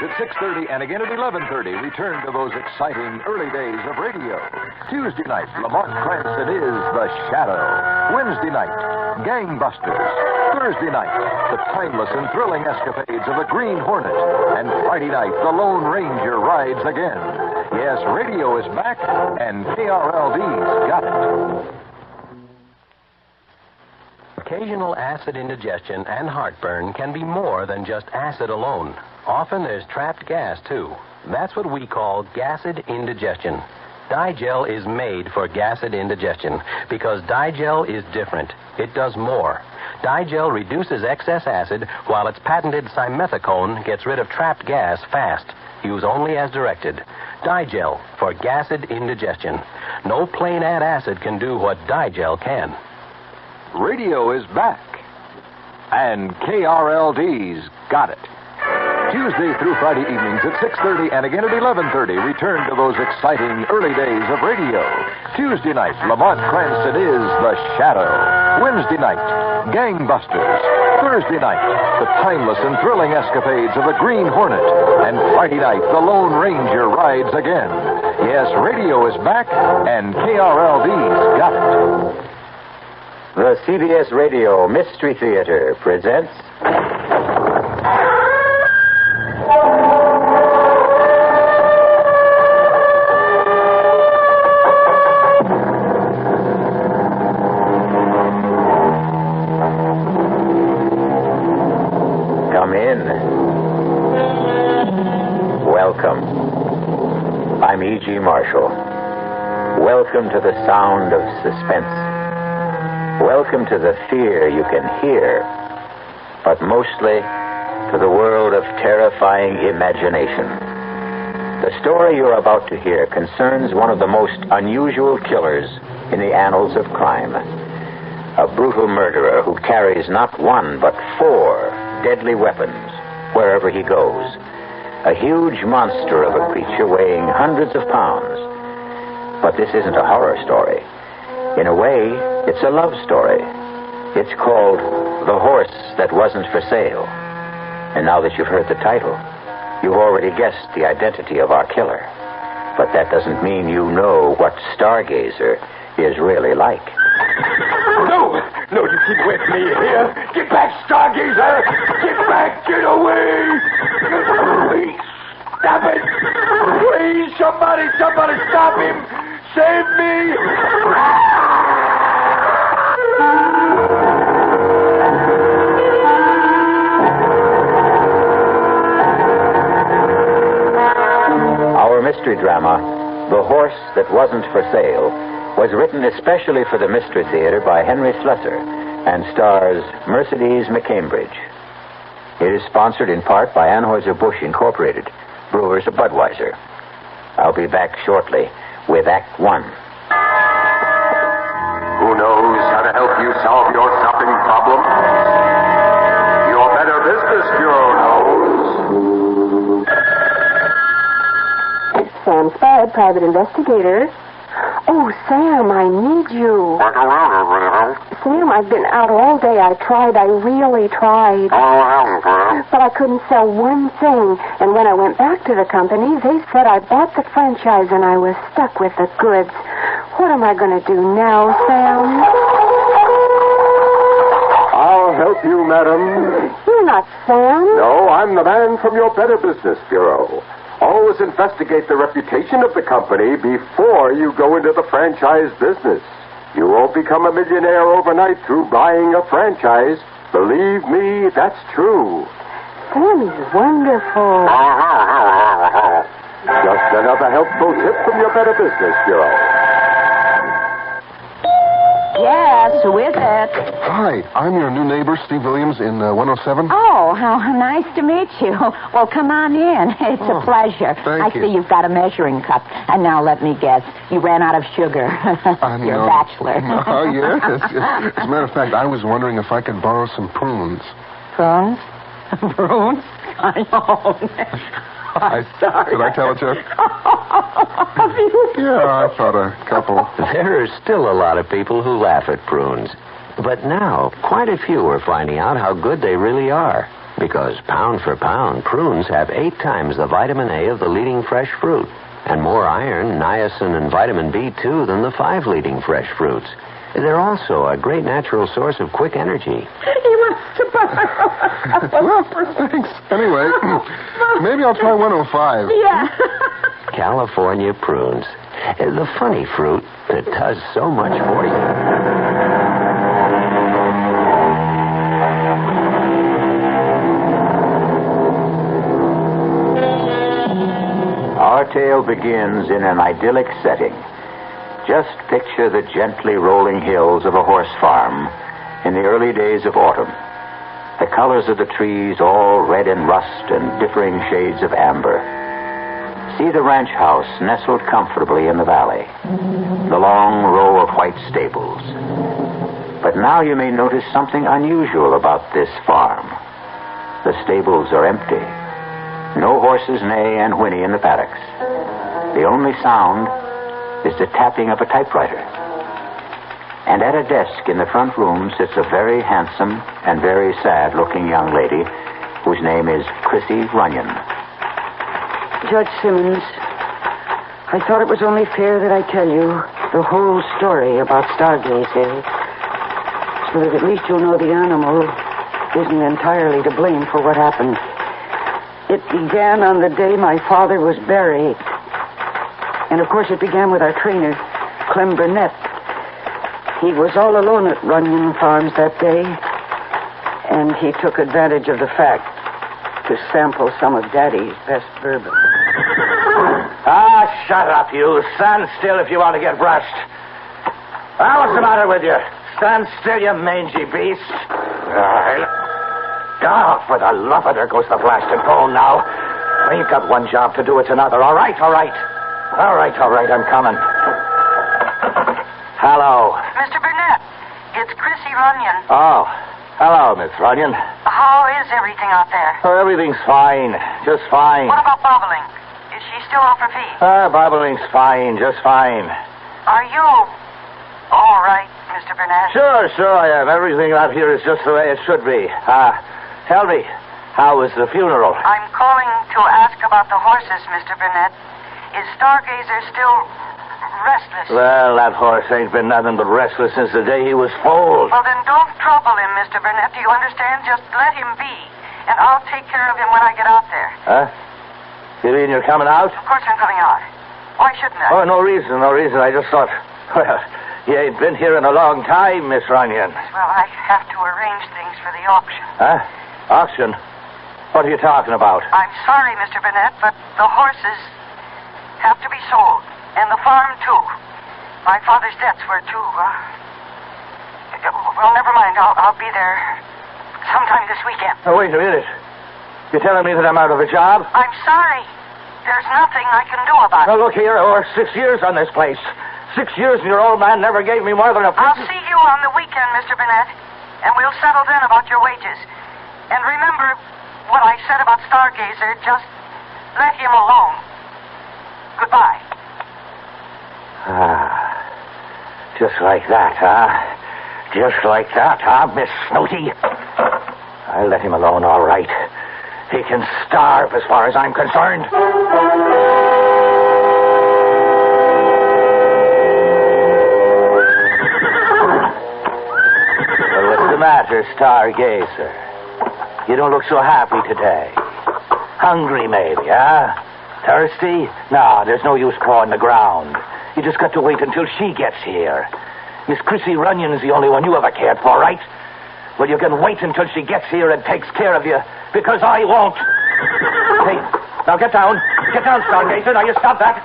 At 6:30 and again at 11:30, return to those exciting early days of radio. Tuesday night, Lamont Cranston is The Shadow. Wednesday night, Gangbusters. Thursday night, the timeless and thrilling escapades of the Green Hornet. And Friday night, the Lone Ranger rides again. Yes, radio is back, and KRLD's got it. Occasional acid indigestion and heartburn can be more than just acid alone. Often there's trapped gas, too. That's what we call gasid indigestion. Digel is made for gasid indigestion because Digel is different. It does more. Digel reduces excess acid while its patented simethicone gets rid of trapped gas fast. Use only as directed. Digel for gasid indigestion. No plain antacid can do what Digel can. Radio is back, and KRLD's got it. Tuesday through Friday evenings at 6:30 and again at 11:30, return to those exciting early days of radio. Tuesday night, Lamont Cranston is The Shadow. Wednesday night, Gangbusters. Thursday night, the timeless and thrilling escapades of the Green Hornet. And Friday night, the Lone Ranger rides again. Yes, radio is back, and KRLD's got it. The CBS Radio Mystery Theater presents... Come in. Welcome. I'm E.G. Marshall. Welcome to the sound of suspense. Welcome to the fear you can hear, but mostly to the world of terrifying imagination. The story you're about to hear concerns one of the most unusual killers in the annals of crime. A brutal murderer who carries not one but 4 deadly weapons wherever he goes. A huge monster of a creature weighing hundreds of pounds. But this isn't a horror story. In a way, it's a love story. It's called The Horse That Wasn't for Sale. And now that you've heard the title, you've already guessed the identity of our killer. But that doesn't mean you know what Stargazer is really like. No, you keep away from me here. Get back, Stargazer! Get back, get away! Please, stop it! Please, somebody stop him! Save me! Our mystery drama, The Horse That Wasn't for Sale, was written especially for the Mystery Theater by Henry Slessor and stars Mercedes McCambridge. It is sponsored in part by Anheuser-Busch Incorporated, brewers of Budweiser. I'll be back shortly with Act 1. Who knows how to help you solve your shopping problem? Your Better Business Bureau knows. Sam Spade, private investigator. Oh, Sam, I need you. Sam, I've been out all day. I really tried. But I couldn't sell one thing. And when I went back to the company, they said I bought the franchise and I was stuck with the goods. What am I going to do now, Sam? I'll help you, madam. You're not Sam. No, I'm the man from your Better Business Bureau. Always investigate the reputation of the company before you go into the franchise business. You won't become a millionaire overnight through buying a franchise. Believe me, that's true. Sam is wonderful. Just another helpful tip from your Better Business Bureau. Yes, who is it? Hi, I'm your new neighbor, Steve Williams, in 107. Oh, how nice to meet you. Well, come on in. It's a pleasure. Thank you. I see you've got a measuring cup. And now let me guess. You ran out of sugar. You're a bachelor. Oh, yes. As a matter of fact, I was wondering if I could borrow some prunes. Prunes? Prunes? I know. Sorry. Did I tell a joke? Yeah, I thought a couple. There are still a lot of people who laugh at prunes. But now, quite a few are finding out how good they really are. Because pound for pound, prunes have 8 times the vitamin A of the leading fresh fruit, and more iron, niacin, and vitamin B2 than the 5 leading fresh fruits. They're also a great natural source of quick energy. He wants to borrow. Well, thanks. Anyway, maybe I'll try 105. Yeah. California prunes. The funny fruit that does so much for you. Our tale begins in an idyllic setting. Just picture the gently rolling hills of a horse farm in the early days of autumn. The colors of the trees all red and rust and differing shades of amber. See the ranch house nestled comfortably in the valley. The long row of white stables. But now you may notice something unusual about this farm. The stables are empty. No horses neigh and whinny in the paddocks. The only sound is the tapping of a typewriter. And at a desk in the front room sits a very handsome and very sad-looking young lady whose name is Chrissy Runyon. Judge Simmons, I thought it was only fair that I tell you the whole story about Stargazer, so that at least you'll know the animal isn't entirely to blame for what happened. It began on the day my father was buried. And, of course, it began with our trainer, Clem Burnett. He was all alone at Runyon Farms that day, and he took advantage of the fact to sample some of Daddy's best bourbon. Shut up, you. Stand still if you want to get brushed. What's the matter with you? Stand still, you mangy beast. For the love of... There goes the blasted phone now. I ain't got one job to do, it's another. All right. All right, I'm coming. Hello. Mr. Burnett, it's Chrissy Runyon. Oh, hello, Miss Runyon. How is everything out there? Oh, everything's fine. Just fine. What about bobbling? Is she still off her feet? Bobbling's fine. Just fine. Are you all right, Mr. Burnett? Sure I am. Everything out here is just the way it should be. Tell me, how was the funeral? I'm calling to ask about the horses, Mr. Burnett. Is Stargazer still restless? Well, that horse ain't been nothing but restless since the day he was foaled. Well, then don't trouble him, Mr. Burnett. Do you understand? Just let him be, and I'll take care of him when I get out there. Huh? You mean you're coming out? Of course I'm coming out. Why shouldn't I? Oh, no reason. I just thought, well, you ain't been here in a long time, Miss Runyon. Well, I have to arrange things for the auction. Huh? Auction? What are you talking about? I'm sorry, Mr. Burnett, but the horses have to be sold. And the farm, too. My father's debts were, too. Well, never mind. I'll be there sometime this weekend. Oh, wait a minute. You're telling me that I'm out of a job? I'm sorry. There's nothing I can do about it. Now, look here. We're 6 years on this place. 6 years, and your old man never gave me more than a... I'll see you on the weekend, Mr. Burnett, and we'll settle then about your wages. And remember what I said about Stargazer. Just let him alone. Goodbye. Just like that, huh? Just like that, huh, Miss Snooty? I let him alone, all right. He can starve as far as I'm concerned. Well, what's the matter, Stargazer? You don't look so happy today. Hungry, maybe, huh? Thirsty? No, there's no use clawing the ground. You just got to wait until she gets here. Miss Chrissy Runyon is the only one you ever cared for, right? Well, you can wait until she gets here and takes care of you, because I won't. Hey, now get down. Get down, Stargazer. Now you stop that.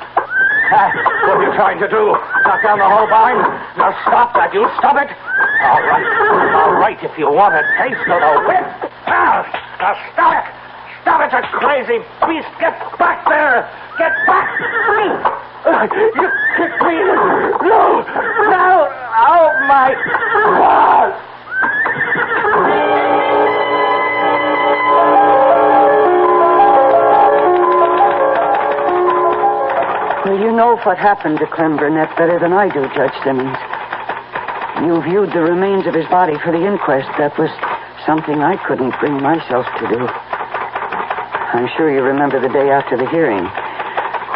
What are you trying to do? Knock down the whole barn? Now stop that. You stop it. All right, if you want a taste of the whip. Now stop it. Stop it, you crazy beast. Get back there. Get back. You kicked me. No. Oh, my God. Well, you know what happened to Clem Burnett better than I do, Judge Simmons. You viewed the remains of his body for the inquest that was something I couldn't bring myself to do. I'm sure you remember the day after the hearing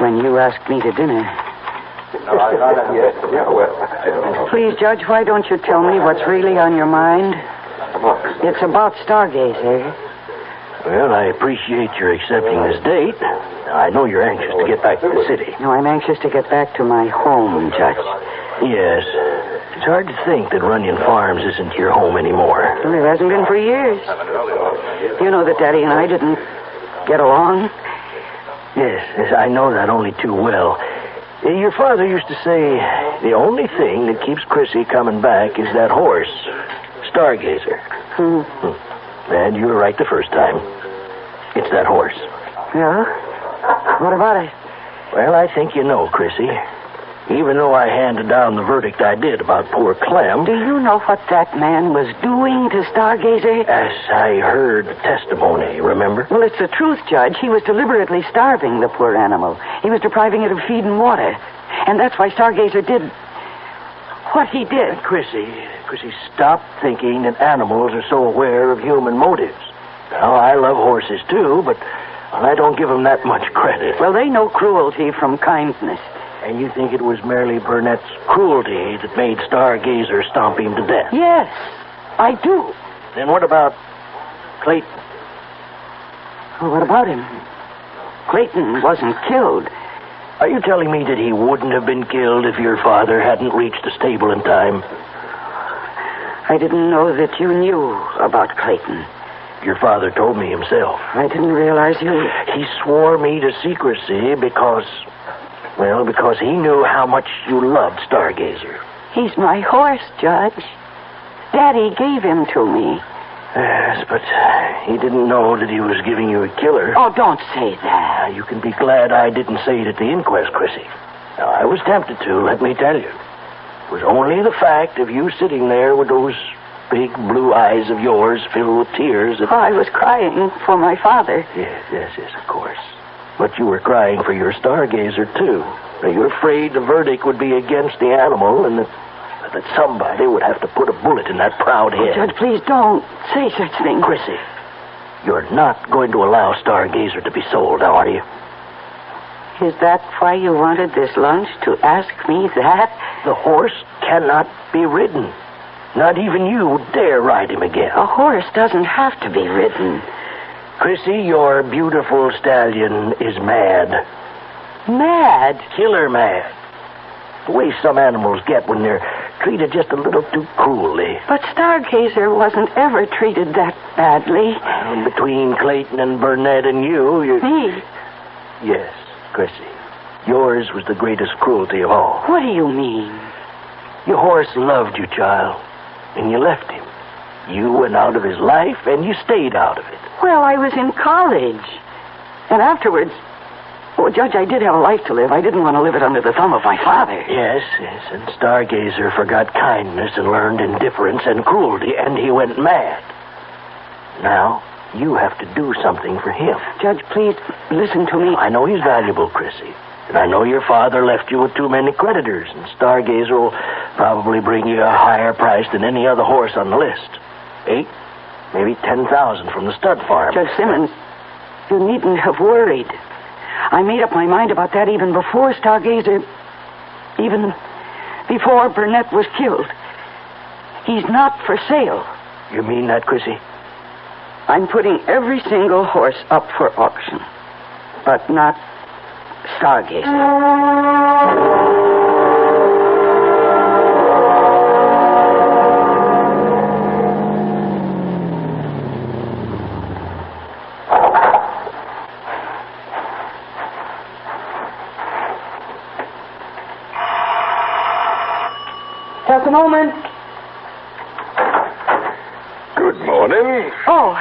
when you asked me to dinner. Please, Judge, why don't you tell me what's really on your mind? It's about Stargazer. Well, I appreciate your accepting this date. I know you're anxious to get back to the city. No, I'm anxious to get back to my home, Judge. Yes. It's hard to think that Runyon Farms isn't your home anymore. Well, it hasn't been for years. You know that Daddy and I didn't get along? Yes, I know that only too well. Your father used to say the only thing that keeps Chrissy coming back is that horse, Stargazer. And you were right the first time. It's that horse. Yeah? What about it? Well, I think you know, Chrissy. Even though I handed down the verdict I did about poor Clem... Do you know what that man was doing to Stargazer? As I heard the testimony, remember? Well, it's the truth, Judge. He was deliberately starving the poor animal. He was depriving it of feed and water. And that's why Stargazer did what he did. Chrissy, stop thinking that animals are so aware of human motives. Now, I love horses, too, but I don't give them that much credit. Well, they know cruelty from kindness. And you think it was merely Burnett's cruelty that made Stargazer stomp him to death? Yes, I do. Then what about Clayton? Well, what about him? Clayton wasn't killed. Are you telling me that he wouldn't have been killed if your father hadn't reached the stable in time? I didn't know that you knew about Clayton. Your father told me himself. I didn't realize you... He swore me to secrecy because he knew how much you loved Stargazer. He's my horse, Judge. Daddy gave him to me. Yes, but he didn't know that he was giving you a killer. Oh, don't say that. You can be glad I didn't say it at the inquest, Chrissy. Now, I was tempted to, let me tell you. It was only the fact of you sitting there with those big blue eyes of yours filled with tears that... Oh, I was crying for my father. Yes, of course. But you were crying for your Stargazer, too. Now, you're afraid the verdict would be against the animal and that somebody would have to put a bullet in that proud head. Judge, please don't say such things. Chrissy, you're not going to allow Stargazer to be sold, now, are you? Is that why you wanted this lunch, to ask me that? The horse cannot be ridden. Not even you dare ride him again. A horse doesn't have to be ridden. Chrissy, your beautiful stallion is mad. Mad? Killer mad. The way some animals get when they're treated just a little too cruelly. But Stargazer wasn't ever treated that badly. Between Clayton and Burnett and you... Me? Yes, Chrissy. Yours was the greatest cruelty of all. What do you mean? Your horse loved you, child, and you left him. You went out of his life, and you stayed out of it. Well, I was in college. And afterwards... Oh, Judge, I did have a life to live. I didn't want to live it under the thumb of my father. Yes, and Stargazer forgot kindness and learned indifference and cruelty, and he went mad. Now, you have to do something for him. Judge, please, listen to me. I know he's valuable, Chrissy. And I know your father left you with too many creditors, and Stargazer will probably bring you a higher price than any other horse on the list. 8, maybe 10,000 from the stud farm. Judge Simmons, you needn't have worried. I made up my mind about that even before Stargazer... even before Burnett was killed. He's not for sale. You mean that, Chrissy? I'm putting every single horse up for auction. But not Stargazer. Just a moment. Good morning. Oh.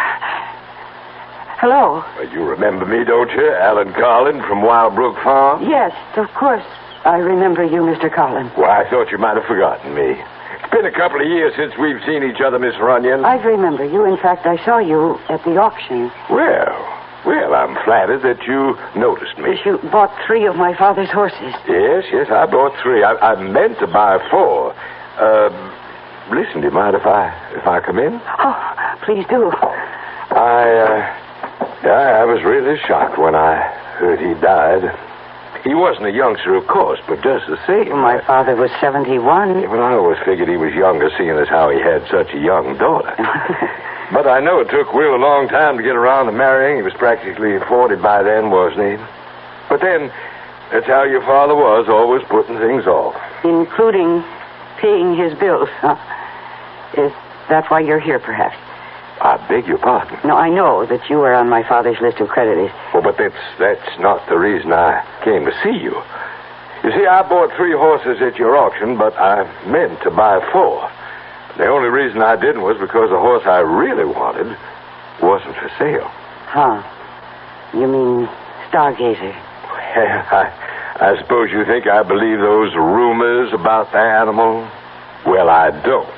Hello. You remember me, don't you? Alan Carlin from Wild Brook Farm? Yes, of course. I remember you, Mr. Carlin. Well, I thought you might have forgotten me. It's been a couple of years since we've seen each other, Miss Runyon. I remember you. In fact, I saw you at the auction. Well, I'm flattered that you noticed me. You bought 3 of my father's horses. Yes, I bought 3. I meant to buy 4. Listen, do you mind if I come in? Oh, please do. I was really shocked when I heard he died. He wasn't a youngster, of course, but just the same. Well, my father was 71. Yeah, but I always figured he was younger, seeing as how he had such a young daughter. But I know it took Will a long time to get around to marrying. He was practically 40 by then, wasn't he? But then, that's how your father was, always putting things off. Including paying his bills, huh? Is that why you're here, perhaps? I beg your pardon. No, I know that you are on my father's list of creditors. Well, but that's not the reason I came to see you. You see, I bought 3 horses at your auction, but I meant to buy 4. The only reason I didn't was because the horse I really wanted wasn't for sale. Huh. You mean Stargazer? I suppose you think I believe those rumors about the animal? Well, I don't.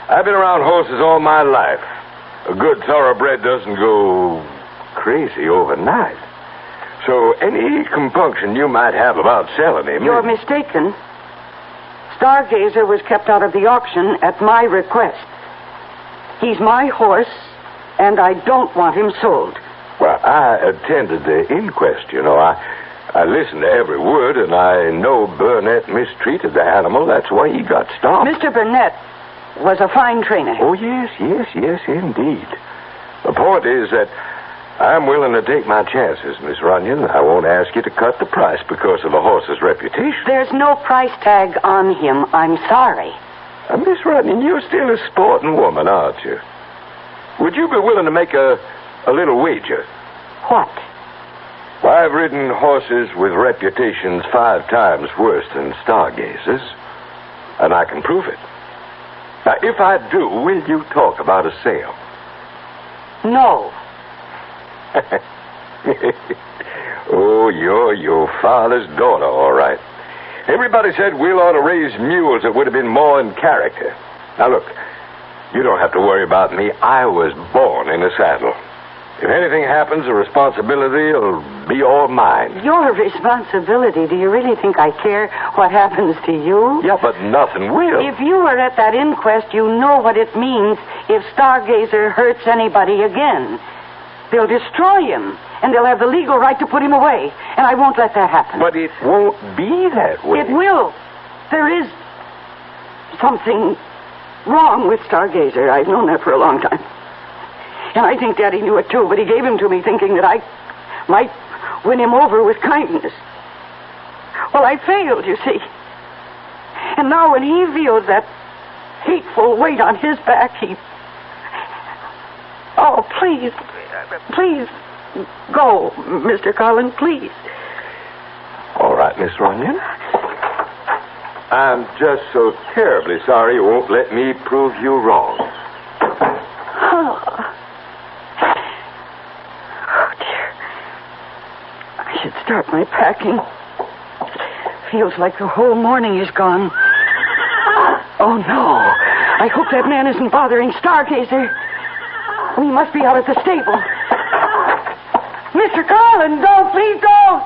I've been around horses all my life. A good thoroughbred doesn't go crazy overnight. So any compunction you might have about selling him... You're mistaken. Stargazer was kept out of the auction at my request. He's my horse, and I don't want him sold. Well, I attended the inquest, you know. I listened to every word, and I know Burnett mistreated the animal. That's why he got stopped. Mr. Burnett was a fine trainer. Oh, yes, indeed. The point is that I'm willing to take my chances, Miss Runyon. I won't ask you to cut the price because of the horse's reputation. There's no price tag on him. I'm sorry. Miss Runyon, you're still a sporting woman, aren't you? Would you be willing to make a little wager? What? Well, I've ridden horses with reputations 5 times worse than Stargazer's, and I can prove it. Now, if I do, will you talk about a sale? No. Oh, you're your father's daughter, all right. Everybody said Will ought to raise mules that would have been more in character. Now, look, you don't have to worry about me. I was born in a saddle. If anything happens, the responsibility will be all mine. Your responsibility? Do you really think I care what happens to you? Yeah, but nothing will. If you were at that inquest, you know what it means if Stargazer hurts anybody again. They'll destroy him, and they'll have the legal right to put him away, and I won't let that happen. But it won't be that way. It will. There is something wrong with Stargazer. I've known that for a long time. And I think Daddy knew it, too, but he gave him to me thinking that I might win him over with kindness. Well, I failed, you see. And now when he feels that hateful weight on his back, he... Oh, please, go, Mr. Carlin, please. All right, Miss Runyon. I'm just so terribly sorry you won't let me prove you wrong. Oh, dear. I should start my packing. Feels like the whole morning is gone. Oh, no. I hope that man isn't bothering Stargazer. We must be out at the stable. Mr. Carlin, don't. Please don't.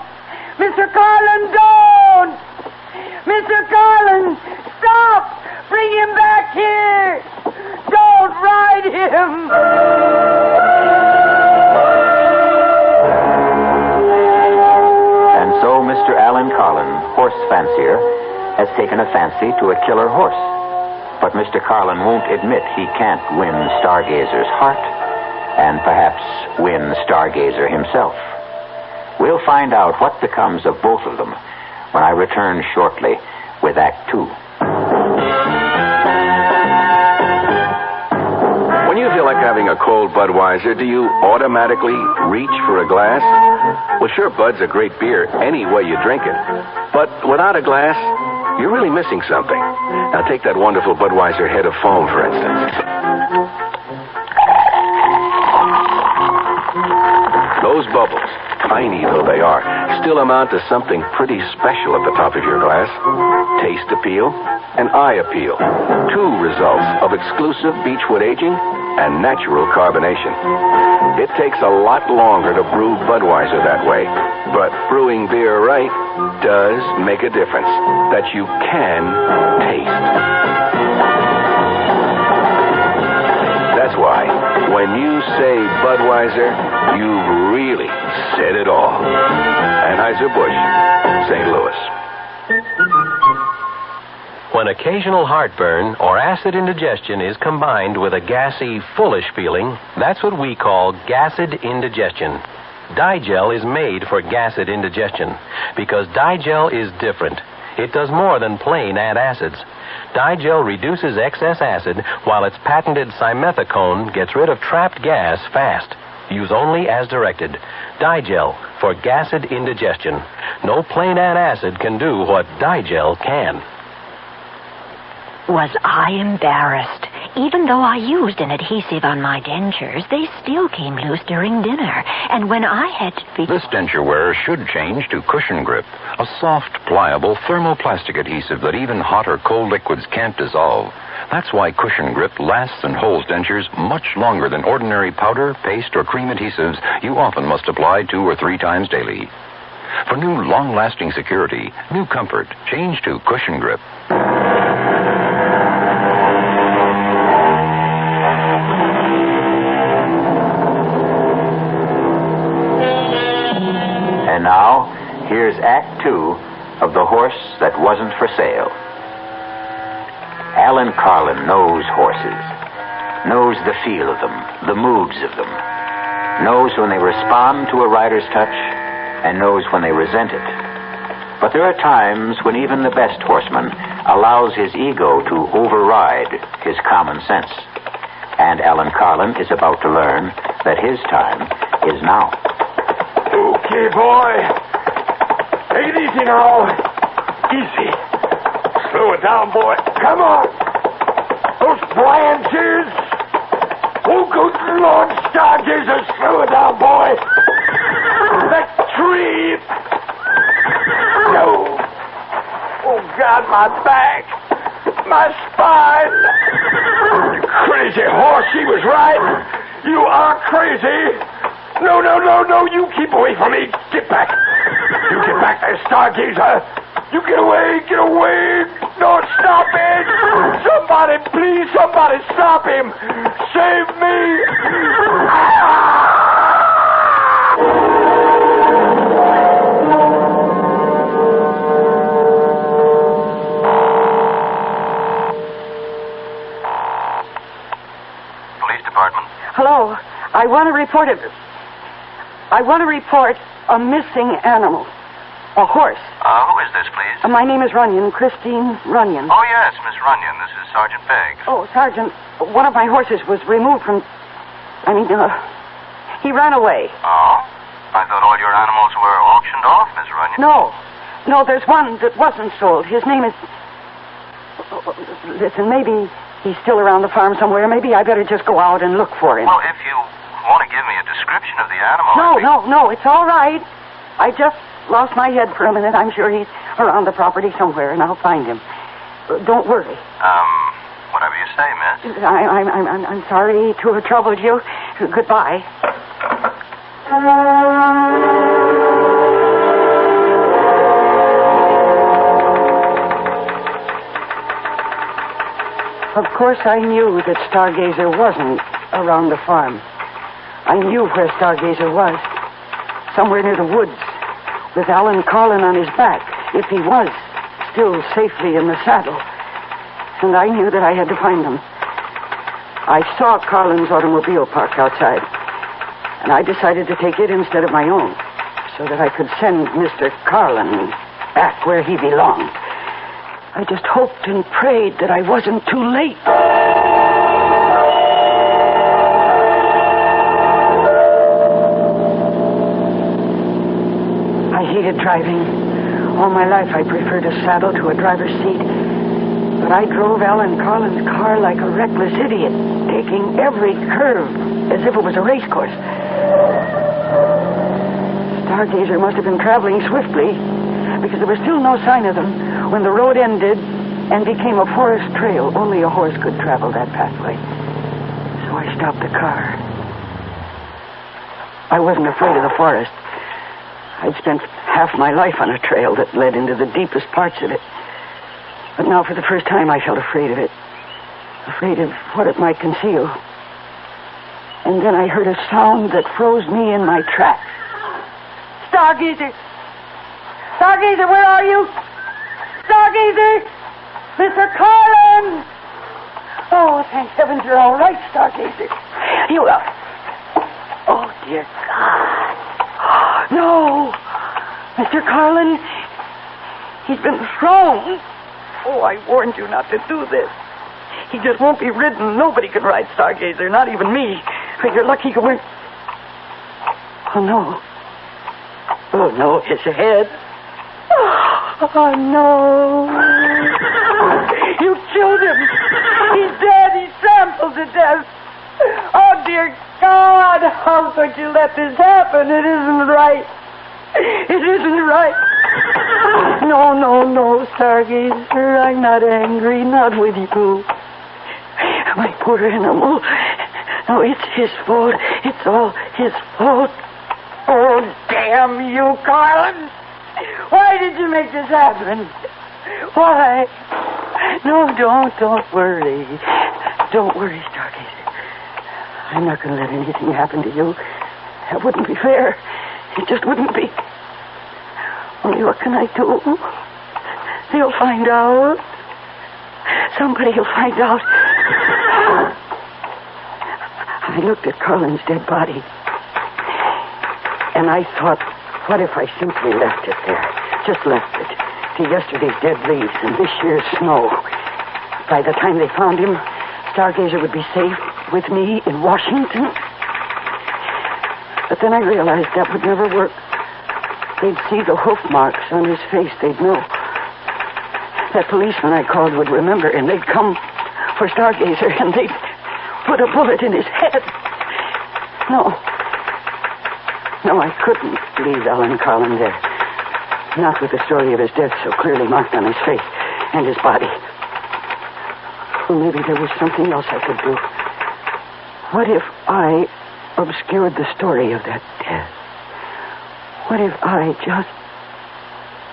Mr. Carlin, don't. Mr. Carlin, stop. Bring him back here. Don't ride him. And so Mr. Alan Carlin, horse fancier, has taken a fancy to a killer horse. But Mr. Carlin won't admit he can't win Stargazer's heart and perhaps win Stargazer himself. We'll find out what becomes of both of them when I return shortly with Act 2. When you feel like having a cold Budweiser, do you automatically reach for a glass? Well, sure, Bud's a great beer any way you drink it. But without a glass, you're really missing something. Now, take that wonderful Budweiser head of foam, for instance. Those bubbles, tiny though they are, still amount to something pretty special at the top of your glass. Taste appeal and eye appeal. 2 results of exclusive beechwood aging and natural carbonation. It takes a lot longer to brew Budweiser that way, but brewing beer right does make a difference that you can taste. That's That's why, when you say Budweiser, you've really said it all. Anheuser-Busch, St. Louis. When occasional heartburn or acid indigestion is combined with a gassy, foolish feeling, that's what we call gassed indigestion. Digel is made for gassed indigestion because Digel is different. It does more than plain add acids. Digel reduces excess acid while its patented simethicone gets rid of trapped gas fast. Use only as directed. Digel for gassed indigestion. No plain add acid can do what Digel can. Was I embarrassed? Even though I used an adhesive on my dentures, they still came loose during dinner. And when I had to be... This denture wearer should change to Cushion Grip, a soft, pliable thermoplastic adhesive that even hot or cold liquids can't dissolve. That's why Cushion Grip lasts and holds dentures much longer than ordinary powder, paste, or cream adhesives you often must apply 2 or 3 times daily. For new, long-lasting security, new comfort, change to Cushion Grip. And now, here's Act 2 of The Horse That Wasn't for Sale. Alan Carlin knows horses, knows the feel of them, the moods of them, knows when they respond to a rider's touch, and knows when they resent it. But there are times when even the best horseman allows his ego to override his common sense. And Alan Carlin is about to learn that his time is now. Okay, boy. Take it easy now. Easy. Slow it down, boy. Come on. Those branches. Oh, good Lord, Stargazer, slow it down, boy. That tree. No. Oh, God, my back. My spine. Crazy horse, she was right. You are crazy. No, you keep away from me. Get back. You get back there, Stargazer. You get away. No, stop it. Somebody, please, somebody stop him. Save me. Police department. Hello. I want to report a missing animal. A horse. Who is this, please? My name is Runyon, Christine Runyon. Oh, yes, Miss Runyon. This is Sergeant Beggs. Oh, Sergeant, one of my horses was removed from... he ran away. Oh? I thought all your animals were auctioned off, Miss Runyon. No, there's one that wasn't sold. His name is... Listen, maybe he's still around the farm somewhere. Maybe I better just go out and look for him. Well, if you want to give me a description of the animal... No, it's all right. I just lost my head for a minute. I'm sure he's around the property somewhere, and I'll find him. Don't worry. Whatever you say, miss. I'm sorry to have troubled you. Goodbye. Of course, I knew that Stargazer wasn't around the farm. I knew where Stargazer was. Somewhere near the woods, with Alan Carlin on his back, if he was still safely in the saddle. And I knew that I had to find him. I saw Carlin's automobile parked outside, and I decided to take it instead of my own, so that I could send Mr. Carlin back where he belonged. I just hoped and prayed that I wasn't too late. I hated driving. All my life I preferred a saddle to a driver's seat. But I drove Alan Carlin's car like a reckless idiot, taking every curve as if it was a race course. Stargazer must have been traveling swiftly, because there was still no sign of them when the road ended and became a forest trail. Only a horse could travel that pathway. So I stopped the car. I wasn't afraid of the forest. I'd spent half my life on a trail that led into the deepest parts of it. But now, for the first time, I felt afraid of it. Afraid of what it might conceal. And then I heard a sound that froze me in my tracks. Stargazer! Stargazer, where are you? Stargazer! Mr. Carlin! Oh, thank heavens you're all right, Stargazer. You are. Oh, dear God. No! Mr. Carlin, he's been thrown. Oh, I warned you not to do this. He just won't be ridden. Nobody can ride Stargazer, not even me. But you're lucky you weren't... Oh, no. Oh, no, his head. Oh, no. You killed him. He's dead. He's trampled to death. Oh, dear God. How could you let this happen? It isn't right. It isn't right. No, no, no, Stargazer. I'm not angry. Not with you. My poor animal. No, it's his fault. It's all his fault. Oh, damn you, Carlin. Why did you make this happen? Why? No, don't worry. Don't worry, Stargazer. I'm not going to let anything happen to you. That wouldn't be fair. It just wouldn't be. Only what can I do? They'll find out. Somebody will find out. I looked at Carlin's dead body. And I thought, what if I simply left it there? Just left it to yesterday's dead leaves and this year's snow. By the time they found him, Stargazer would be safe with me in Washington. But then I realized that would never work. They'd see the hoof marks on his face. They'd know. That policeman I called would remember, and they'd come for Stargazer, and they'd put a bullet in his head. No, I couldn't leave Alan Carlin there. Not with the story of his death so clearly marked on his face and his body. Well, maybe there was something else I could do. What if I obscured the story of that death? What if I just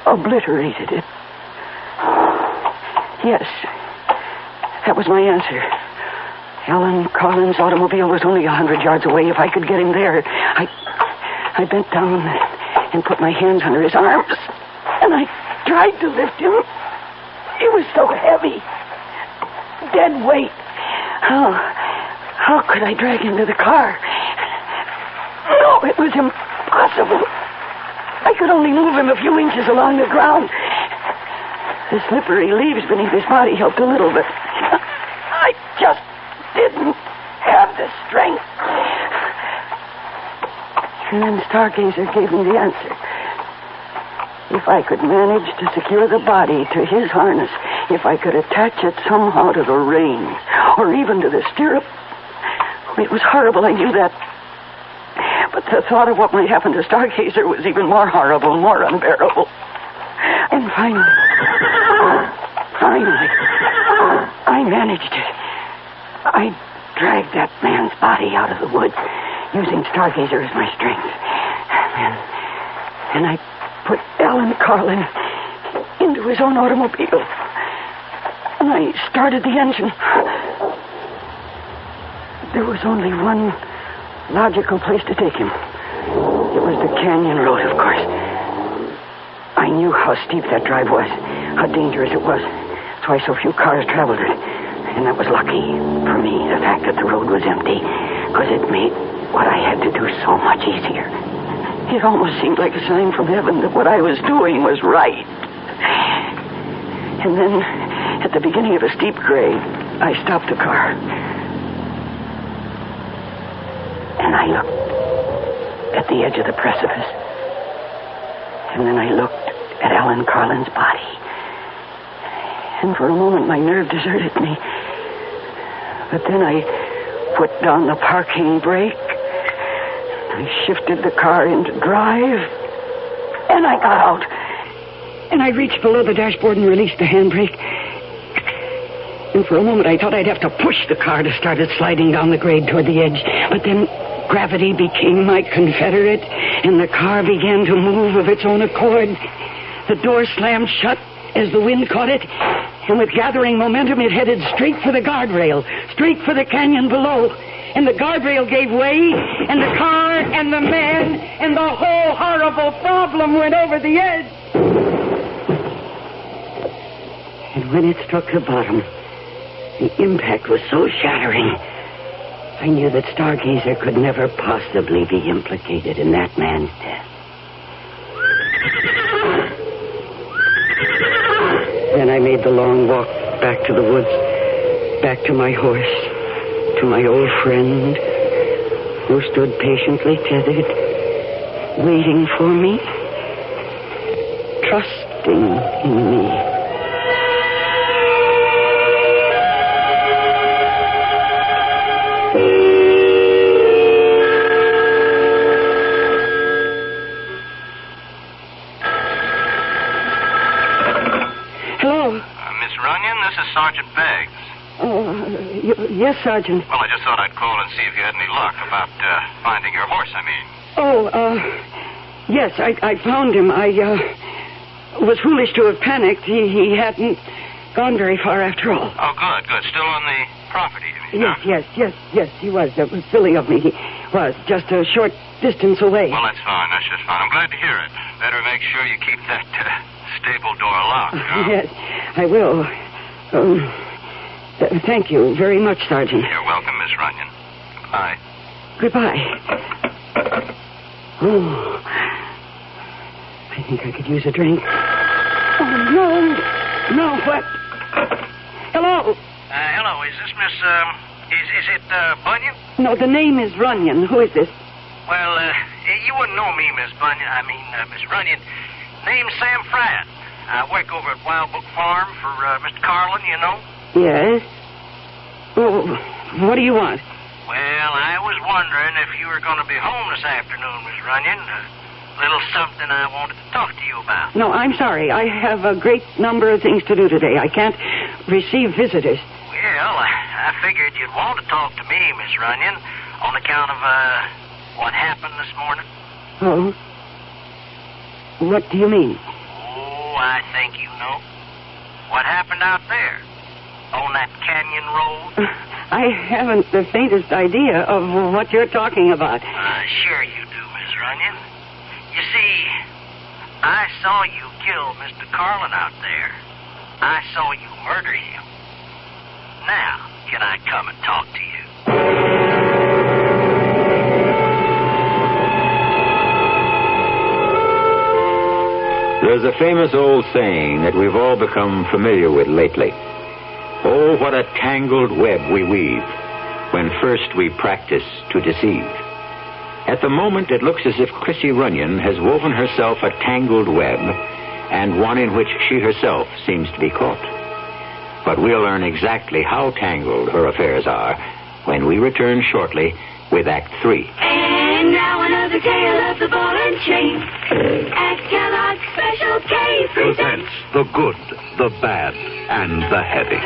obliterated it? Yes, that was my answer. Alan Carlin's automobile was only 100 yards away. If I could get him there, I bent down and put my hands under his arms, and I tried to lift him. It was so heavy. Dead weight. How could I drag him to the car? No, it was impossible. I could only move him a few inches along the ground. The slippery leaves beneath his body helped a little, but I just didn't have the strength. And then Stargazer gave me the answer. If I could manage to secure the body to his harness, if I could attach it somehow to the reins, or even to the stirrup. It was horrible, I knew that. But the thought of what might happen to Stargazer was even more horrible, more unbearable. And finally, I managed it. I dragged that man's body out of the woods, using Stargazer as my strength. And I put Alan Carlin into his own automobile. And I started the engine. There was only one logical place to take him. It was the canyon road, of course. I knew how steep that drive was, how dangerous it was. That's why so few cars traveled it. And that was lucky for me, the fact that the road was empty, because it made what I had to do so much easier. It almost seemed like a sign from heaven that what I was doing was right. And then, at the beginning of a steep grade, I stopped the car. And I looked at the edge of the precipice. And then I looked at Alan Carlin's body. And for a moment, my nerve deserted me. But then I put down the parking brake. I shifted the car into drive. And I got out. And I reached below the dashboard and released the handbrake. And for a moment, I thought I'd have to push the car to start it sliding down the grade toward the edge. But then gravity became my confederate, and the car began to move of its own accord. The door slammed shut as the wind caught it, and with gathering momentum, it headed straight for the guardrail, straight for the canyon below. and the guardrail gave way, and the car, and the man, and the whole horrible problem went over the edge. And when it struck the bottom, the impact was so shattering, I knew that Stargazer could never possibly be implicated in that man's death. Then I made the long walk back to the woods, back to my horse, to my old friend, who stood patiently tethered, waiting for me, trusting in me. Sergeant Beggs. Oh, yes, Sergeant. Well, I just thought I'd call and see if you had any luck about finding your horse, I mean. Yes, I found him. I was foolish to have panicked. He hadn't gone very far after all. Oh, good. Still on the property, you mean? Yes, he was. That was silly of me. He was just a short distance away. Well, that's fine. That's just fine. I'm glad to hear it. Better make sure you keep that stable door locked, huh? Yes, I will. Thank you very much, Sergeant. You're welcome, Miss Runyon. Goodbye. Oh, I think I could use a drink. Oh, no, what? Hello? Hello, is this Miss, is it, Bunyan? No, the name is Runyon. Who is this? Well, you wouldn't know me, Miss Bunyan. Miss Runyon. Name's Sam Fratt. I work over at Wild Book Farm for Mr. Carlin, you know. Yes? Oh, what do you want? Well, I was wondering if you were going to be home this afternoon, Miss Runyon. A little something I wanted to talk to you about. No, I'm sorry. I have a great number of things to do today. I can't receive visitors. Well, I figured you'd want to talk to me, Miss Runyon, on account of what happened this morning. Oh? What do you mean? I think you know. What happened out there? On that canyon road? I haven't the faintest idea of what you're talking about. Sure you do, Miss Runyon. You see, I saw you kill Mr. Carlin out there. I saw you murder him. Now, can I come and talk to you? There's a famous old saying that we've all become familiar with lately. Oh, what a tangled web we weave when first we practice to deceive. At the moment, it looks as if Chrissy Runyon has woven herself a tangled web, and one in which she herself seems to be caught. But we'll learn exactly how tangled her affairs are when we return shortly with Act 3. And now another tale of the ball and chain. At Kellogg's Special K presents the good, the bad, and the heavy.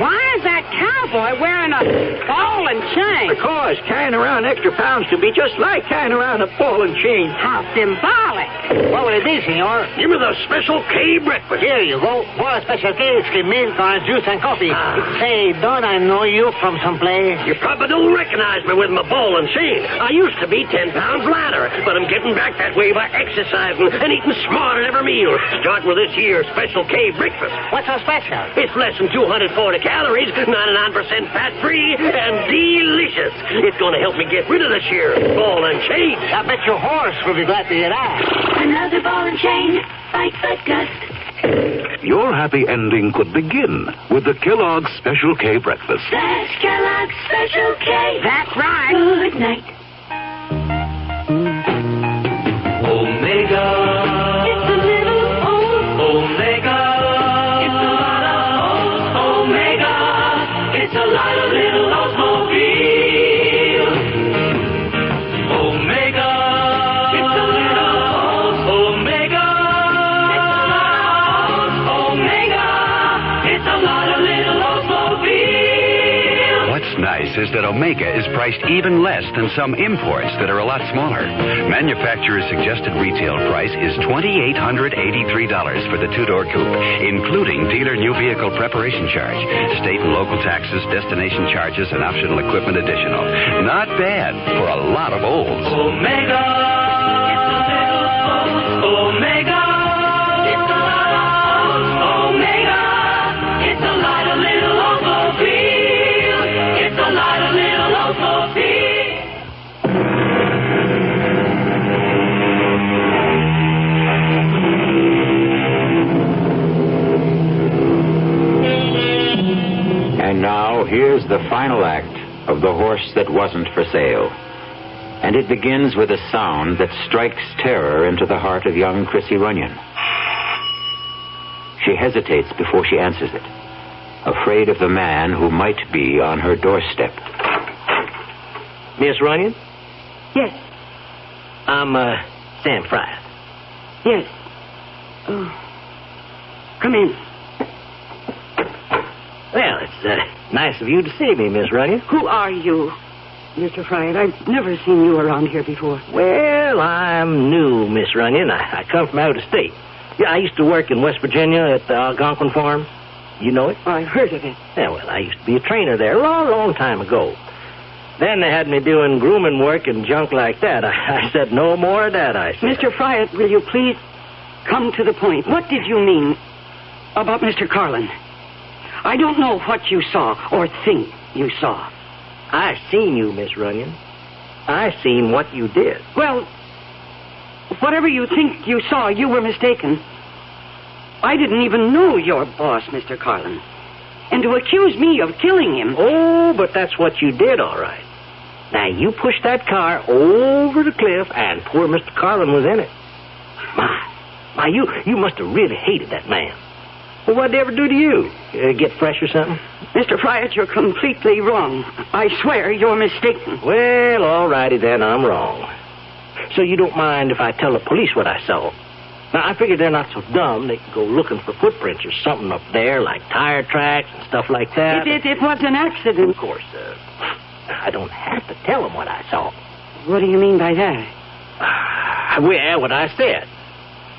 Why is that cowboy wearing a ball and chain? Because carrying around extra pounds can be just like carrying around a ball and chain. How symbolic. What will it be, senor? Give me the Special K breakfast. Here you go. For a Special K, it's milk, orange juice, and coffee. Say, don't I know you from someplace? You probably don't recognize me with my ball and chain. I used to be 10 pounds lighter, but I'm getting back that way by exercising and eating smart at every meal. Start with this here Special K breakfast. What's so special? It's less than 240 calories, 99% fat-free, and delicious. It's going to help me get rid of this here ball and chain. I bet your horse will be glad to hear that. Another ball and chain. Fight but gust. Your happy ending could begin with the Kellogg's Special K breakfast. That's Kellogg's Special K. That's right. Good night. Omega. It's a little Omega. It's a lot of Omega. It's a lot of little Oldsmobile. Omega. It's a little Omega. It's a lot of Omega. It's a lot of little Oldsmobile. What's nice is that Omega is priced even less than some imports that are a lot smaller. Manufacturer's suggested retail price is $2,883 for the two-door coupe, including dealer new vehicle preparation charge, state and local taxes, destination charges, and optional equipment additional. Not bad for a lot of olds. Omega. Omega. It's a lot of Omega. It's a lot of little Oldsmobile. It's a lot of little Oldsmobile. And now, here's the final act of The Horse That Wasn't for Sale. And it begins with a sound that strikes terror into the heart of young Chrissy Runyon. She hesitates before she answers it, afraid of the man who might be on her doorstep. Miss Runyon? Yes. I'm, Sam Fryatt. Yes. Oh. Come in. Well, it's nice of you to see me, Miss Runyon. Who are you, Mr. Fryatt? I've never seen you around here before. Well, I'm new, Miss Runyon. I come from out of state. Yeah, I used to work in West Virginia at the Algonquin Farm. You know it? I've heard of it. Yeah, well, I used to be a trainer there a long, long time ago. Then they had me doing grooming work and junk like that. I said, no more of that, I said. Mr. Fryatt, will you please come to the point? What did you mean about Mr. Carlin? I don't know what you saw or think you saw. I seen you, Miss Runyon. I seen what you did. Well, whatever you think you saw, you were mistaken. I didn't even know your boss, Mr. Carlin. And to accuse me of killing him... Oh, but that's what you did, all right. Now, you pushed that car over the cliff, and poor Mr. Carlin was in it. My, you must have really hated that man. Well, what'd they ever do to you? Get fresh or something? Mr. Fryatt, you're completely wrong. I swear you're mistaken. Well, all righty then, I'm wrong. So you don't mind if I tell the police what I saw? Now, I figure they're not so dumb. They can go looking for footprints or something up there, like tire tracks and stuff like that. It was an accident. Of course, I don't have to tell them what I saw. What do you mean by that? Well, what I said.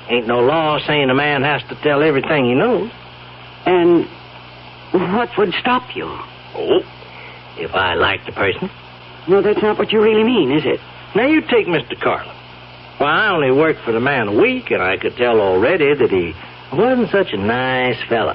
Ain't no law saying a man has to tell everything he knows. And what would stop you? Oh, if I liked the person. No, that's not what you really mean, is it? Now, you take Mr. Carlin. Well, I only worked for the man a week, and I could tell already that he wasn't such a nice fella.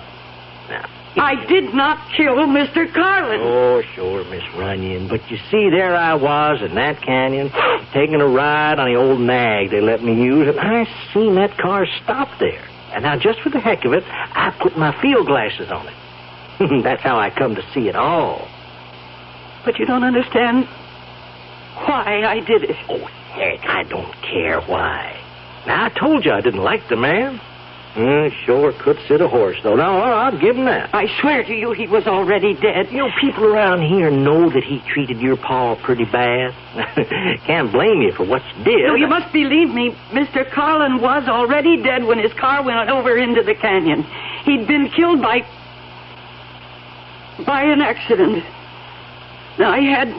Now, I did not kill Mr. Carlin. Oh, sure, Miss Runyon. But you see, there I was in that canyon, taking a ride on the old nag they let me use, and I seen that car stop there. And now, just for the heck of it, I put my field glasses on it. That's how I come to see it all. But you don't understand why I did it. Oh, heck, I don't care why. Now, I told you I didn't like the man. Sure could sit a horse, though. Now, I'll give him that. I swear to you he was already dead. You know, people around here know that he treated your pa pretty bad. Can't blame you for what you did. No, you must believe me. Mr. Carlin was already dead when his car went over into the canyon. He'd been killed by an accident. Now, I had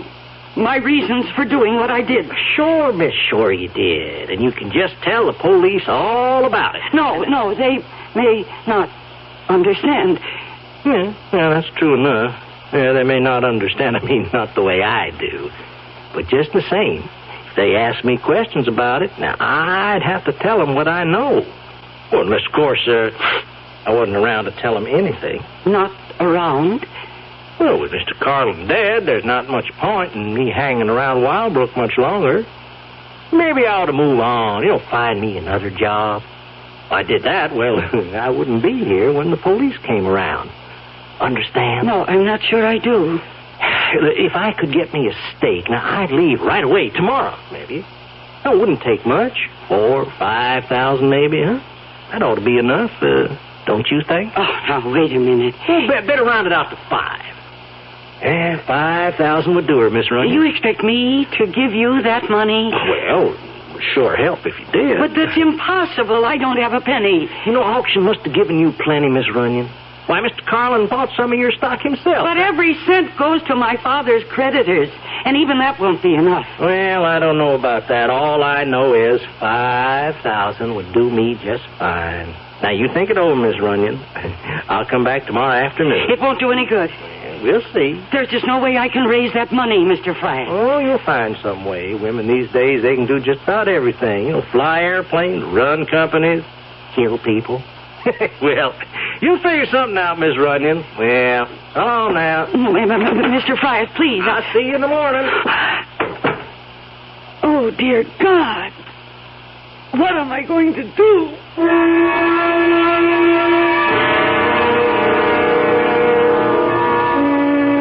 my reasons for doing what I did. Sure, Miss, sure you did. And you can just tell the police all about it. No, they may not understand. Yeah, that's true enough. Yeah, they may not understand. I mean, not the way I do. But just the same, if they ask me questions about it, now, I'd have to tell them what I know. Well, unless, of course, I wasn't around to tell them anything. Not around? Well, with Mr. Carlin dead, there's not much point in me hanging around Wildbrook much longer. Maybe I ought to move on. Find me another job. If I did that, well, I wouldn't be here when the police came around. Understand? No, I'm not sure I do. If I could get me a stake, now, I'd leave right away tomorrow, maybe. It wouldn't take much. 4,000 or 5,000, maybe, huh? That ought to be enough, don't you think? Oh, now, wait a minute. Well, better round it out to 5. Yeah, 5,000 would do her, Miss Runyon. You expect me to give you that money? Well, sure help if you did. But that's impossible. I don't have a penny. Auction must have given you plenty, Miss Runyon. Why, Mr. Carlin bought some of your stock himself. But every cent goes to my father's creditors, and even that won't be enough. Well, I don't know about that. All I know is 5,000 would do me just fine. Now, you think it over, Miss Runyon. I'll come back tomorrow afternoon. It won't do any good. We'll see. There's just no way I can raise that money, Mr. Fry. Oh, you'll find some way. Women these days, they can do just about everything. You know, fly airplanes, run companies, kill people. Well, you'll figure something out, Miss Runyon. Well, so long now. Mr. Fry, please. I'll see you in the morning. Oh, dear God. What am I going to do?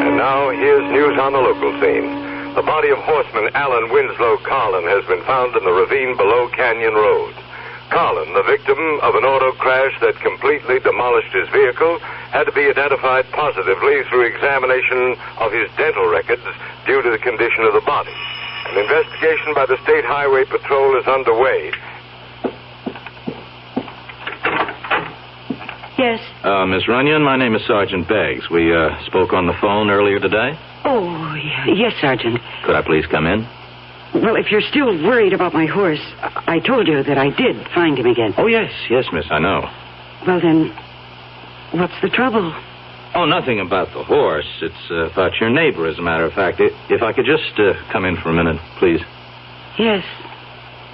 And now, here's news on the local scene. The body of horseman Alan Winslow Carlin has been found in the ravine below Canyon Road. Carlin, the victim of an auto crash that completely demolished his vehicle, had to be identified positively through examination of his dental records due to the condition of the body. An investigation by the State Highway Patrol is underway. Yes. Miss Runyon, my name is Sergeant Beggs. We spoke on the phone earlier today. Oh, yes, Sergeant. Could I please come in? Well, if you're still worried about my horse, I told you that I did find him again. Oh, yes, miss, I know. Well, then, what's the trouble? Oh, nothing about the horse. It's about your neighbor, as a matter of fact. If I could just come in for a minute, please. Yes,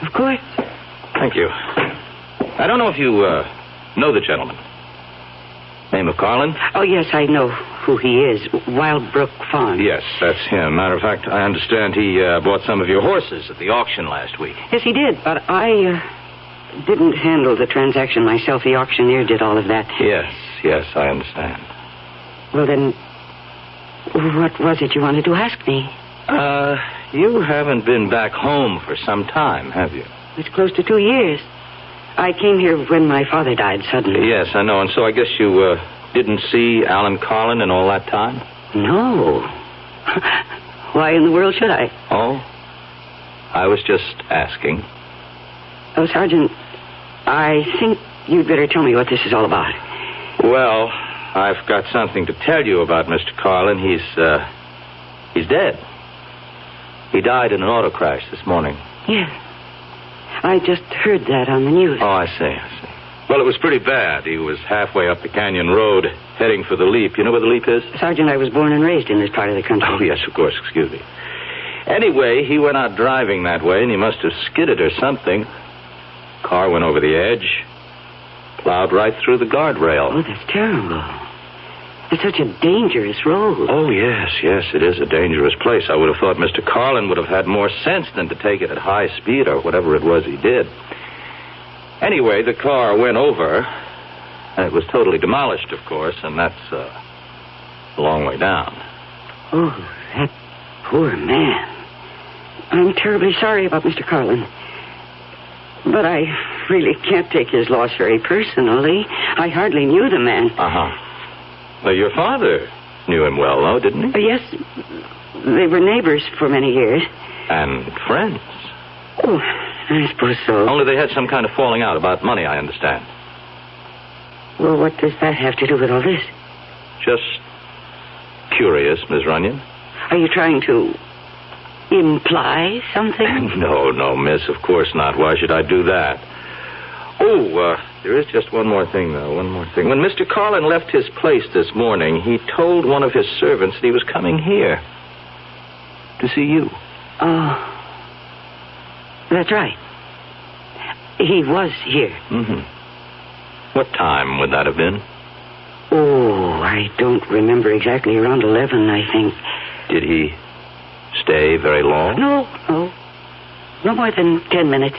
of course. Thank you. I don't know if you know the gentleman. Name of Carlin? Oh, yes, I know who he is. Wildbrook Farm. Yes, that's him. Matter of fact, I understand he bought some of your horses at the auction last week. Yes, he did, but I didn't handle the transaction myself. The auctioneer did all of that. Yes, I understand. Well, then, what was it you wanted to ask me? You haven't been back home for some time, have you? It's close to 2 years. I came here when my father died suddenly. Yes, I know, and so I guess you didn't see Alan Carlin in all that time? No. Why in the world should I? Oh, I was just asking. Oh, Sergeant, I think you'd better tell me what this is all about. Well, I've got something to tell you about Mr. Carlin. He's dead. He died in an auto crash this morning. Yes. I just heard that on the news. Oh, I see. Well, it was pretty bad. He was halfway up the Canyon Road, heading for the Leap. You know where the Leap is? Sergeant, I was born and raised in this part of the country. Oh, yes, of course. Excuse me. Anyway, he went out driving that way, and he must have skidded or something. Car went over the edge, plowed right through the guardrail. Oh, that's terrible. It's such a dangerous road. Oh, yes, it is a dangerous place. I would have thought Mr. Carlin would have had more sense than to take it at high speed or whatever it was he did. Anyway, the car went over, and it was totally demolished, of course, and that's a long way down. Oh, that poor man. I'm terribly sorry about Mr. Carlin. But I really can't take his loss very personally. I hardly knew the man. Uh-huh. Well, your father knew him well, though, didn't he? Yes. They were neighbors for many years. And friends. Oh, I suppose so. Only they had some kind of falling out about money, I understand. Well, what does that have to do with all this? Just curious, Miss Runyon. Are you trying to imply something? No, miss, of course not. Why should I do that? Oh, there is just one more thing, though. One more thing. When Mr. Carlin left his place this morning, he told one of his servants that he was coming here to see you. Oh, that's right. He was here. Mm-hmm. What time would that have been? Oh, I don't remember exactly. Around 11, I think. Did he stay very long? No. No more than 10 minutes.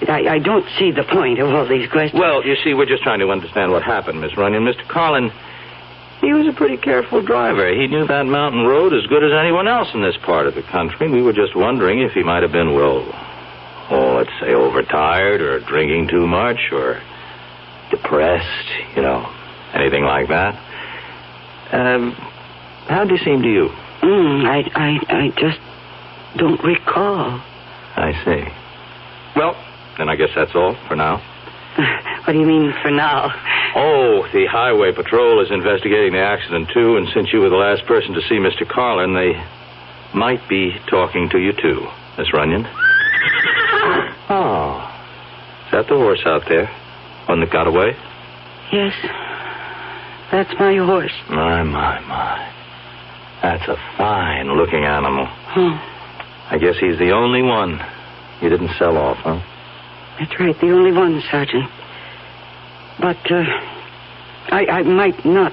I don't see the point of all these questions. Well, you see, we're just trying to understand what happened, Miss Runyon. Mr. Carlin, he was a pretty careful driver. He knew that mountain road as good as anyone else in this part of the country. We were just wondering if he might have been, let's say overtired or drinking too much or depressed, anything like that. How'd he seem to you? I just don't recall. I see. Well, then I guess that's all for now. What do you mean, for now? Oh, the Highway Patrol is investigating the accident, too, and since you were the last person to see Mr. Carlin, they might be talking to you, too, Miss Runyon. Oh. Is that the horse out there? One that got away? Yes. That's my horse. My. That's a fine-looking animal. I guess he's the only one you didn't sell off, huh? That's right, the only one, Sergeant. But, I might not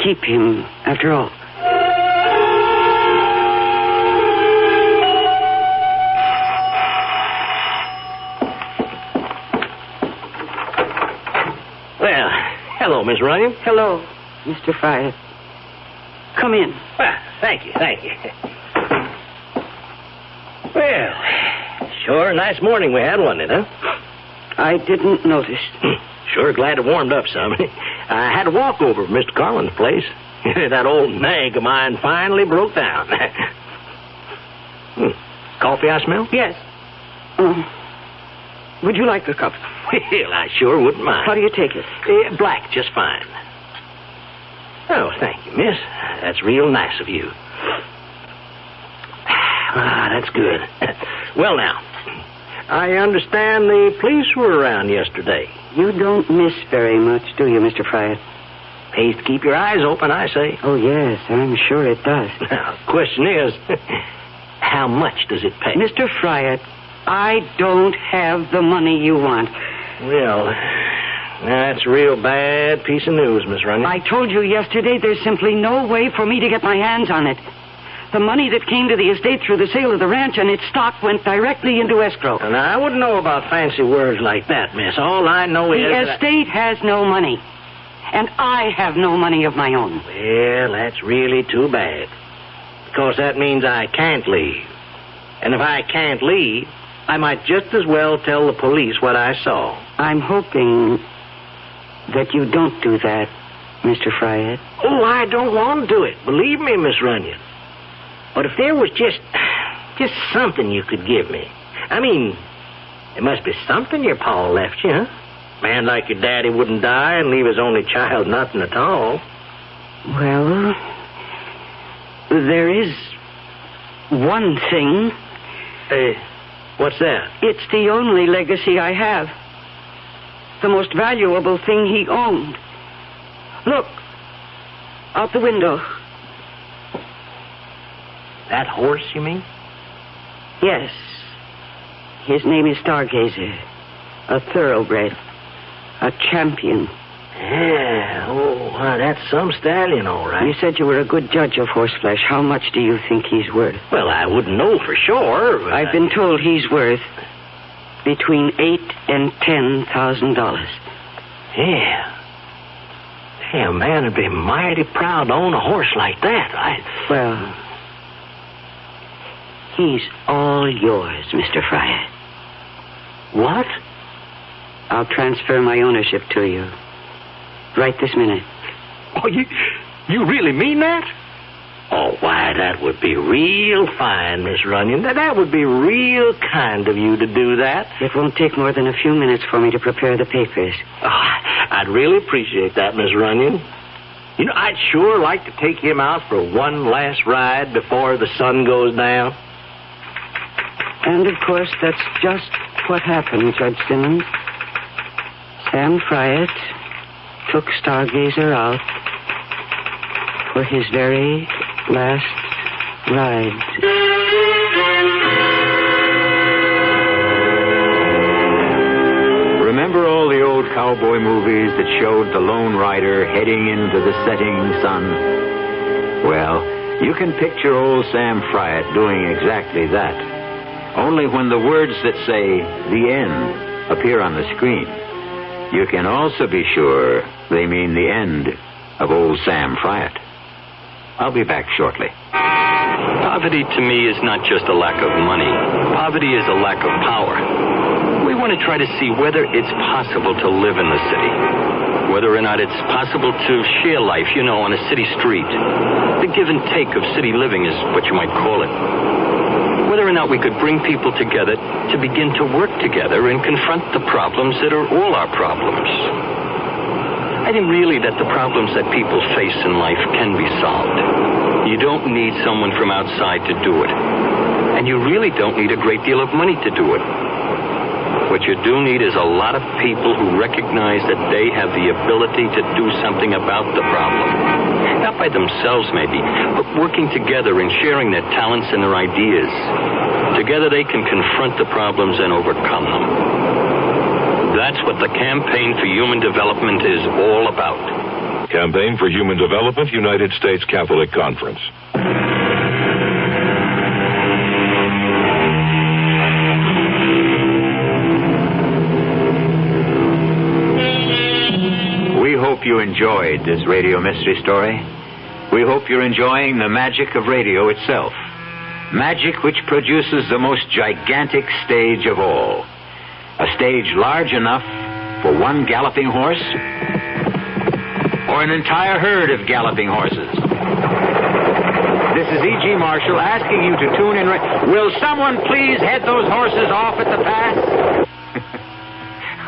keep him after all. Well, hello, Miss Runyon. Hello, Mr. Fryer. Come in. Well, thank you. Well, sure a nice morning we had, wasn't it, huh? I didn't notice. Sure glad it warmed up some. I had to walk over to Mr. Carlin's place. That old nag of mine finally broke down. Coffee, I smell? Yes. Would you like a cup? Well, I sure wouldn't mind. How do you take it? Black, just fine. Oh, thank you, miss. That's real nice of you. That's good. Well, now, I understand the police were around yesterday. You don't miss very much, do you, Mr. Fryer? Pays to keep your eyes open, I say. Oh, yes, I'm sure it does. Now, the question is, how much does it pay? Mr. Fryer, I don't have the money you want. Well, that's a real bad piece of news, Miss Runyon. I told you yesterday there's simply no way for me to get my hands on it. The money that came to the estate through the sale of the ranch and its stock went directly into escrow. Now, I wouldn't know about fancy words like that, miss. All I know is the estate has no money. And I have no money of my own. Well, that's really too bad. Because that means I can't leave. And if I can't leave, I might just as well tell the police what I saw. I'm hoping that you don't do that, Mr. Fryer. Oh, I don't want to do it. Believe me, Miss Runyon. But if there was just something you could give me. I mean, there must be something your pa left you, huh? Man like your daddy wouldn't die and leave his only child nothing at all. Well, there is one thing. What's that? It's the only legacy I have. The most valuable thing he owned. Look, out the window. That horse, you mean? Yes. His name is Stargazer. A thoroughbred. A champion. Yeah. Oh, that's some stallion, all right. You said you were a good judge of horseflesh. How much do you think he's worth? Well, I wouldn't know for sure. I've been told he's worth between $8,000 and $10,000. Yeah. Hey, a man would be mighty proud to own a horse like that. Well, he's all yours, Mr. Fryer. What? I'll transfer my ownership to you. Right this minute. Oh, you really mean that? Oh, why, that would be real fine, Miss Runyon. That would be real kind of you to do that. It won't take more than a few minutes for me to prepare the papers. Oh, I'd really appreciate that, Miss Runyon. You know, I'd sure like to take him out for one last ride before the sun goes down. And, of course, that's just what happened, Judge Simmons. Sam Fryer took Stargazer out for his very last ride. Remember all the old cowboy movies that showed the lone rider heading into the setting sun? Well, you can picture old Sam Fryer doing exactly that. Only when the words that say "the end" appear on the screen, you can also be sure they mean the end of old Sam Fryer. I'll be back shortly. Poverty to me is not just a lack of money. Poverty is a lack of power. We want to try to see whether it's possible to live in the city. Whether or not it's possible to share life, on a city street. The give and take of city living is what you might call it. Whether or not we could bring people together to begin to work together and confront the problems that are all our problems. I think really that the problems that people face in life can be solved. You don't need someone from outside to do it. And you really don't need a great deal of money to do it. What you do need is a lot of people who recognize that they have the ability to do something about the problem. Not by themselves, maybe, but working together and sharing their talents and their ideas. Together they can confront the problems and overcome them. That's what the Campaign for Human Development is all about. Campaign for Human Development, United States Catholic Conference. We hope you enjoyed this radio mystery story. We hope you're enjoying the magic of radio itself. Magic which produces the most gigantic stage of all. A stage large enough for one galloping horse or an entire herd of galloping horses. This is E.G. Marshall asking you to tune in. Will someone please head those horses off at the pass?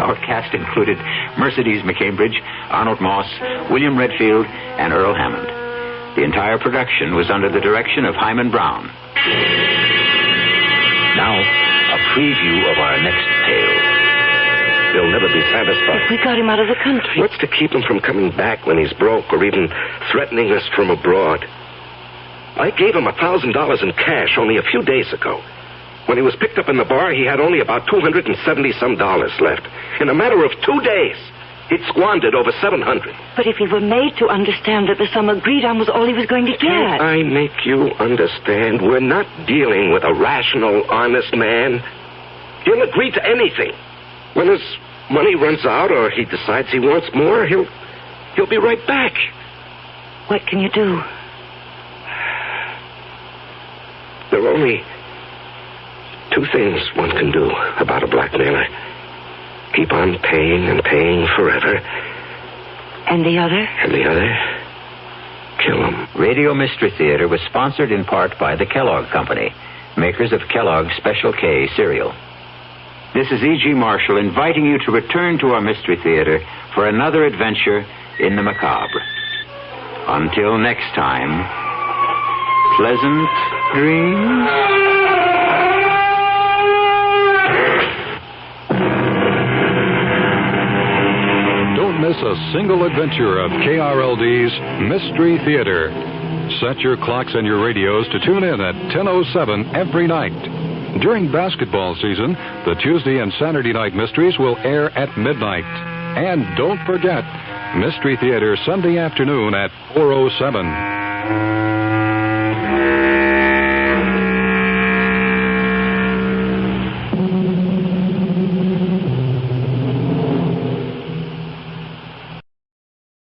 Our cast included Mercedes McCambridge, Arnold Moss, William Redfield, and Earl Hammond. The entire production was under the direction of Hyman Brown. Now, a preview of our next tale. They'll never be satisfied. If we got him out of the country. What's to keep him from coming back when he's broke or even threatening us from abroad? I gave him $1,000 in cash only a few days ago. When he was picked up in the bar, he had only about $270-some left. In a matter of 2 days, he'd squandered over $700. But if he were made to understand that the sum agreed on was all he was going to get. Can't I make you understand? We're not dealing with a rational, honest man. He'll agree to anything. When his money runs out or he decides he wants more, he'll be right back. What can you do? There are only 2 things one can do about a blackmailer. Keep on paying and paying forever. And the other? And the other? Kill him. Radio Mystery Theater was sponsored in part by the Kellogg Company, makers of Kellogg's Special K cereal. This is E.G. Marshall inviting you to return to our Mystery Theater for another adventure in the macabre. Until next time, pleasant dreams. Don't miss a single adventure of KRLD's Mystery Theater. Set your clocks and your radios to tune in at 10:07 every night. During basketball season, the Tuesday and Saturday night mysteries will air at midnight. And don't forget, Mystery Theater Sunday afternoon at 4:07.